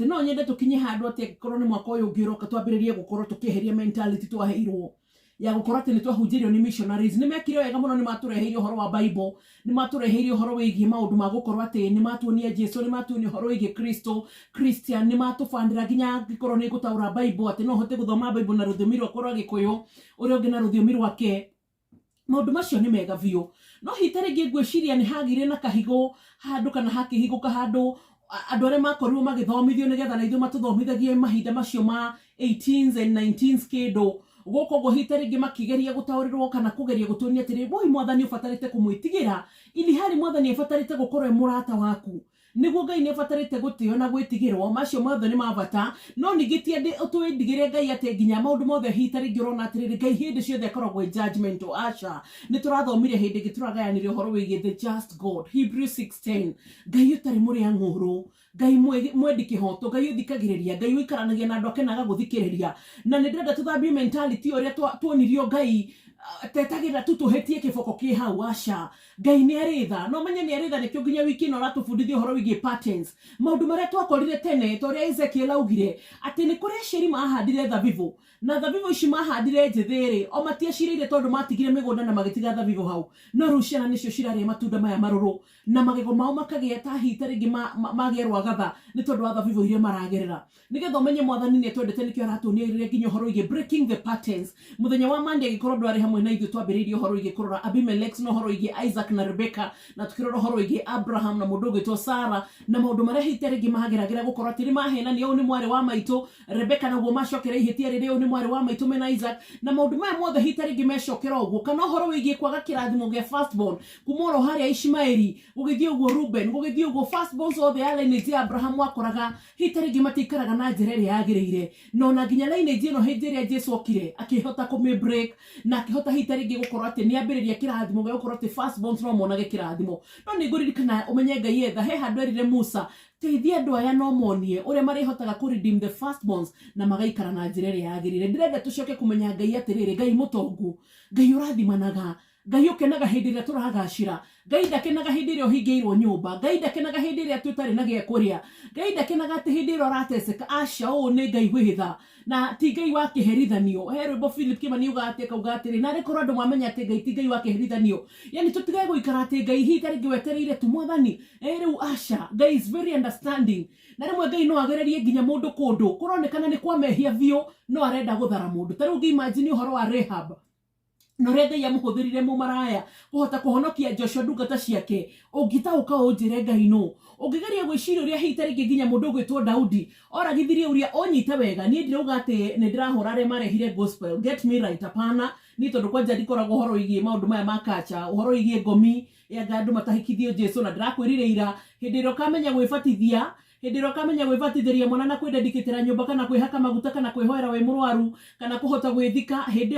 no nyende tukinye handu ati korwo ni mwaka uyu ngiroka twambiririe gukorwo tukieheria mentality twaheirwo ya gukorwo ati ni twahunjirio ni missionaries ni mekire wega muno ni matureheire uhoro wa Bible ni matureheire uhoro wigie maundu ma gukorwo ati ni matuonia Jesu ni matuonia uhoro wigie Kristo Christian ni matubandira ginya gikorwo ni gutaura Bible ati no hote guthoma Bible na ruthiomi rwa korwo Gikuyu uri ungi na ruthiomi rwake maundu macio ni mega biu no hitare ngwiciria ni hagire na kahigo handu kana hakihiguka handu andu aria makorirwo magithomithio nigetha na ithuĩ matuthomithagie mahinda macio ma 18s and 19s kindu goko go hitare ngi makigeria gutaũrirwo kana kugeria gutuonia atiri boy mwathani ubatarite kumwitigira ili hari mwathani abatarite gukorwo murata waku niguo Ngai ni abatarite gutio na gwitigirwo macio mothe ni mabata no nigitie ndi utwindigire Ngai ate nginya maundu mothe hitare ngi urona atiri Ngai hindi ciothe akoragwo judgment asha ni turathomire hindi ngi turagayanire uhoro wigie the just God Hebrews 6:10 Ngai utari muri anguru Ngai mwendi kihoto Ngai uthikagiriria Ngai uikaranagia na andu akenaga guthikiriria na ni ndenda tuthambie mentality uria tuonirio Ngai tetagira tutuhetie kiboko ki hau asha Ngai ni aritha no menye ni aritha nikio nginya wiki no ratubundithia uhoro wigie patterns maundu maria twakorire tene toria Ezekiel augire ati ni kuria shiri mahandire thabibu na thabibu ici mahandire njithiri o matiacirire tondu matigire migunda na magitiga thabibu hau no ruciana nicio cirarĩa matunda maya maruru na magego mao makagia ta hitare ngi magerwa gatha ni tondu wa thabibu iria maragerera nigetha menye mwathani ni twendete nikio aratuonia nginya uhoro wigie breaking the patterns muthenya wa Monday gikorwo ndwari hamwe na ithuĩ twambĩrĩirie uhoro wigie kurora Abimelech no uhoro wigie Isaac na Rebecca na tukirora uhoro wigie Abraham na mundu gwitwo Sarah na maundu maria hitare ngi mahageragira gukorwo atiri mahena ni ni mwari wa maitu Rebecca naguo macokera ihitia riri ni mwari wa maitu mena Isaac na maundu maya mothe hitare ngi mecokera uguo kana uhoro wigie kwaga kirathimo gia firstborn kumoro haria Ishmaeli gugithio uguo Ruben gugithio uguo firstborn othe ya lineage ya Abraham wakoraga hitare ngi matikaraga na njĩra ĩrĩa yagĩrĩire no na nginya lineage ĩno hĩndĩ ĩrĩa Jesu okire akihota break na akihota hitare ngi gukorwo ati ni ambĩrĩria kirathimo gia gukorwo ati firstborn no monage kirathimo no ni nguririkana umenye Ngai etha he handu erire Musa teithia andu aya no monie uria marihotaga ku redeem the firstborns na magaikara na njĩra ĩrĩa yagĩrĩire ndirenda tucoke kumenya Ngai atiriri Ngai mutongu Ngai urathimanaga Ngai ukenaga hindi ĩrĩa turagacira Ngai ndakenaga hindi ĩrĩa ũhingĩirwo nyũmba Ngai ndakenaga hindi ĩrĩa tutarĩ na gĩa kũrĩa Ngai ndakenaga ati hindi ĩrĩa ũrateceka aca ũũ nĩ Ngai wĩtha na ti Ngai wa kĩherithanio he rwĩmbo Philip Kimani ugate kauga atĩrĩ na rĩkorwo andũ mwamenya atĩ Ngai ti Ngai wa kĩherithanio yani tutigae gũikara atĩ Ngai hitare ngi wetereire tu mwathani rĩu aca Ngai is very understanding na rĩmwe Ngai no agererie nginya mũndũ kũndũ kũronekana nĩ kwa mehia biũ no arenda gũthara mũndũ ta rĩu imagine uhoro wa Rehab no renda ya muhuthirire mumaraya kuhota kuhonokia Joshua ndungata ciake ungitauka unjire Ngai no ungigeria gwiciria uria hitare nginya mundu gwitwo Daudi oragithirie uria onyite wega ni ndirauga ati ni ndirahura re marehire gospel get me right apana ni tondu kwanja ndikoragwo uhoro igie maundu maya makacha uhoro igie ngomi ya gandu matahikithio Jesu na ndirakwirire ira hindi ro kamenya gwibatithia hindi ro kamenya gwibatithiria mwana na kwendedikitira nyumba kana kwihaka maguta kana kwihoera we murwaru kana kuhota gwithika hindi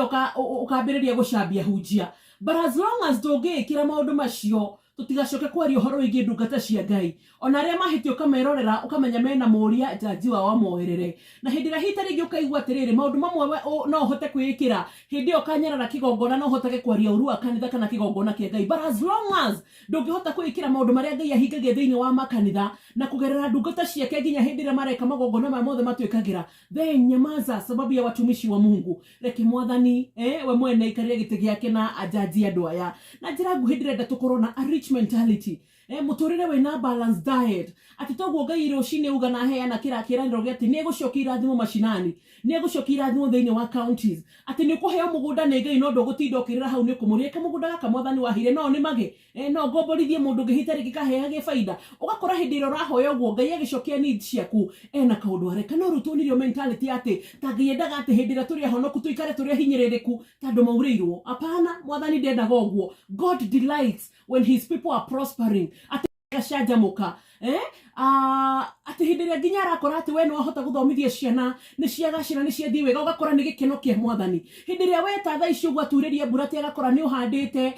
ukambiriria gucambia hunjia but as long as ndungikira maundu macio tutigacoke kwaria uhoro wigie ndungata cia Ngai ona aria mahitio kamerorera ukamenya mena muria jaji wa moerere na hindi ria hitare ngi ukaigua atiriri maundu mamwe no hote kwikira hindi ukanyarara kigongona no hotage kwaria urua kanitha kana kigongona kia Ngai but as long as ndungihota kwikira maundu maria Ngai ahingagia thiini wa makanitha na kugerera ndungata ciake nginya hindi ria mareka magongona ma mothe matwikagira then nyamaza sababu ya watumishi wa Mungu reke mwathani we mwene ikaria giti giake na ajaji andu aya na njira nguhi ndirenda tukorwo na rich mentality muturire wina balanced diet ati toguo Ngai rucine uga na heana kiraniro gati ni gucokia irathimo mashinani ni gucokia irathimo thiini wa counties ati ni kuheo mugunda ni Ngai no ndogutinda ukirira hau ni kumurieka mugunda gaka mwathani wahire no ni mage no ngomborithie mundu ngihitari gikaheage faida ugakora hindi iro rahoya uguo Ngai agicokia needs ciaku na kaundu areka no rutunirio mentality ati ta Ngai endaga ati hindi ria turi honoku tuikare turi hinyiririku tandu maurirwo apana mwathani ndendaga uguo God delights when his people are prospering ati gashajamuka ati hindi ria nginya arakora ati we no ahota guthomithia ciana ni ciagacira ni ciathii wega ugakora ni gikeno kia mwathani hindi ria we ta tha icio gwaturiria mbura ti agakora ni uhandite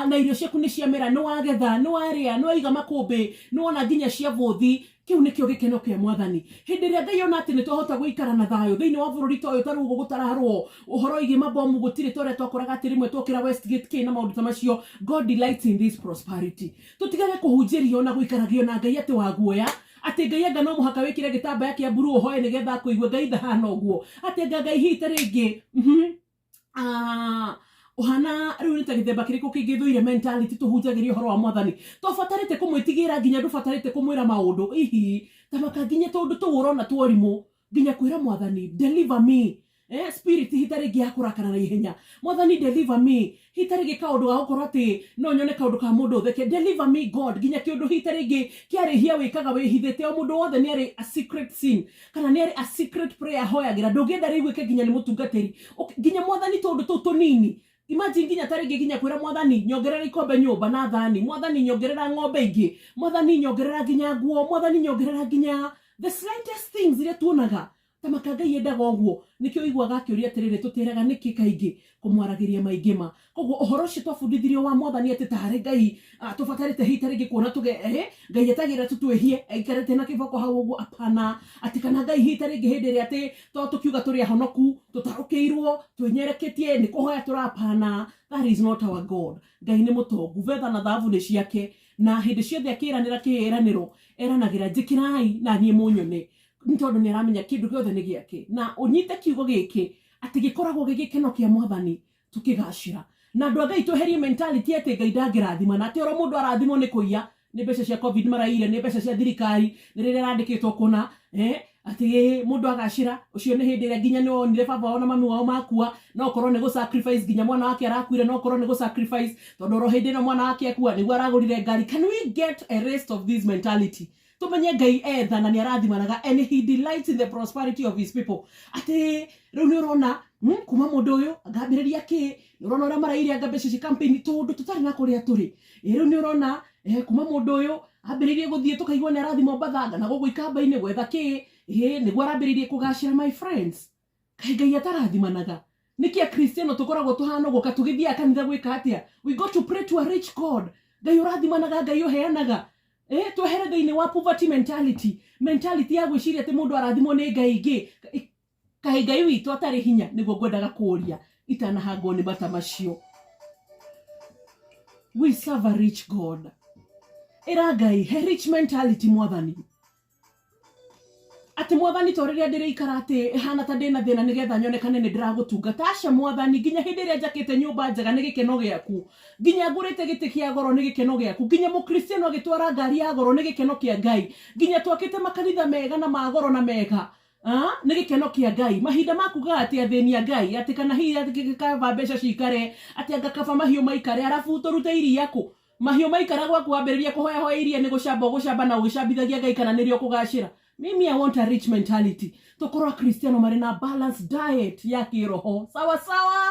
na irio ciaku ni ciamera ni wagetha ni waria ni waiga makumbi ni wona nginya cia vuthi kiu nikio gikeno kia mwathani hindi ria Ngai ona ati ni twahota guikara na thayo thiini wa bururi toyo tarugo gutararwo uhoro igi mabomu gutire tore twakoraga ati rimwe twokira Westgate kina maundu tamacio God delights in this prosperity tutigage kuhunjirio na guikaragio na Ngai ati waguoya ati Ngai anga no muhaka wikire gitambaya kia blue hoe nigetha kuigwe Ngai ndahana uguo ati Ngai hita ringi ohana riu nita githemba kiriko kingithuire mentality tuhunjagiria uhoro wa mwathani twabatarite kumwitigira nginya ndubatarite kumwira maundu ihi tamaka nginya tondu tuurona tworimu nginya kwira mwathani deliver me spirit hitarigi yakurakana na ihenya mwathani deliver me hitarigi kaundu ga gukorwo ati no nyone kaundu ka mundu theke deliver me God nginya kiundu hitarigi kiarihia wikaga wihithite o mundu wothe ni ari a secret sin kana ni ari a secret prayer hoyagira ndungenda riwike nginya ni mutungatiri nginya mwathani tondu tutunini imagine nginya tarigi nginya kwira mwathani nyongerera ikombe nyumba na thani mwathani nyongerera ng'ombe ingi mwathani nyongerera nginya nguo mwathani nyongerera nginya the slightest things iria tuonaga tamaka Ngai endaga uguo nikio igwaga akiuria atiriri tutiraga niki kaingi kumwaragiria maingima koguo uhoro ucio twabundithirio wa mwathani ati tare Ngai tubatarite hitarigi kuona tuge Ngai etagira tutwehie aikarete na kiboko hau uguo apana ati kana Ngai hitarigi hindiri ati to tukiuga turi ahonoku tutarukiirwo twenyereketie ni kuhoya turapana. That is not our God. Ngai ni mutongu vetha na thavu ni ciake na hindi ciothe akiranira kiiraniro eranagira njikirai na nie munyone ntondu ni aramenya kindu giothe ni giake na unyite kiugo giki ati gikoragwo gigikeno kia mwathani tukigacira na andu Ngai tweherie mentality ati Ngai ndangirathima na ati oro mundu arathimo ni kuiya ni mbeca cia covid maraire ni mbeca cia thirikari ni rire randikitwo kuna ati mundu agacira ucio ni hindi ria nginya ni onire baba wao na mami wao makua no korwo ni go sacrifice nginya mwana wake arakuire no korwo ni go sacrifice tondu ro hindi no mwana wake akua niguo aragurire ngari. Can we get a rest of this mentality? Tumenye Ngai etha na ni arathimanaga and he delights in the prosperity of his people. Ati riu ni urona kuma mundu uyu agambiriria ki ni urona ura maraire ngambeca ci campaign tondu tutari na kuria turi riu ni urona kuma mundu uyu ambiririe guthie tukaigwa ni arathimo bathanga na gugu ikambaini gwetha ki niguo arambiririe kugacira. My friends, Ngai atarathimanaga niki a Kristiano tukoragwo tuhana guka tugithia kanitha gwika atia? We go to pray to a rich God. Ngai urathimanaga, Ngai uheanaga. Twehere thiini wa poverty mentality ya gwiciria ati mundu arathimo ni Ngai ingi kahi Ngai witu atari hinya niguo ngwendaga kuria itanahangwo ni bata macio. We serve a rich God. Era Ngai he rich mentality mwathani ati mwathani toriria ndire ikara ati hana ta ndina thina nigetha nyonekane ni ndiragutungata aca mwathani nginya hindi ria njakite nyumba njega ni gikeno giaku nginya ngurite giti kia goro ni gikeno giaku nginya mukristiano agitwara ngari ya goro ni gikeno kia Ngai nginya twakite makanitha mega na magoro na mega ni gikeno kia Ngai. Mahinda makuga ati athini a Ngai ati kana hi ati kava mbeca cikare ati angakaba mahiu maikare arafu turute iria ku mahiu maikara gwaku ambiriria kuhoya hoya iria ni gucamba na ugicambithagia Ngai kana nirio kugacira. Mimi I want a rich mentality. Tukorwa Kristiano marina balanced diet ya kiroho. Sawa sawa.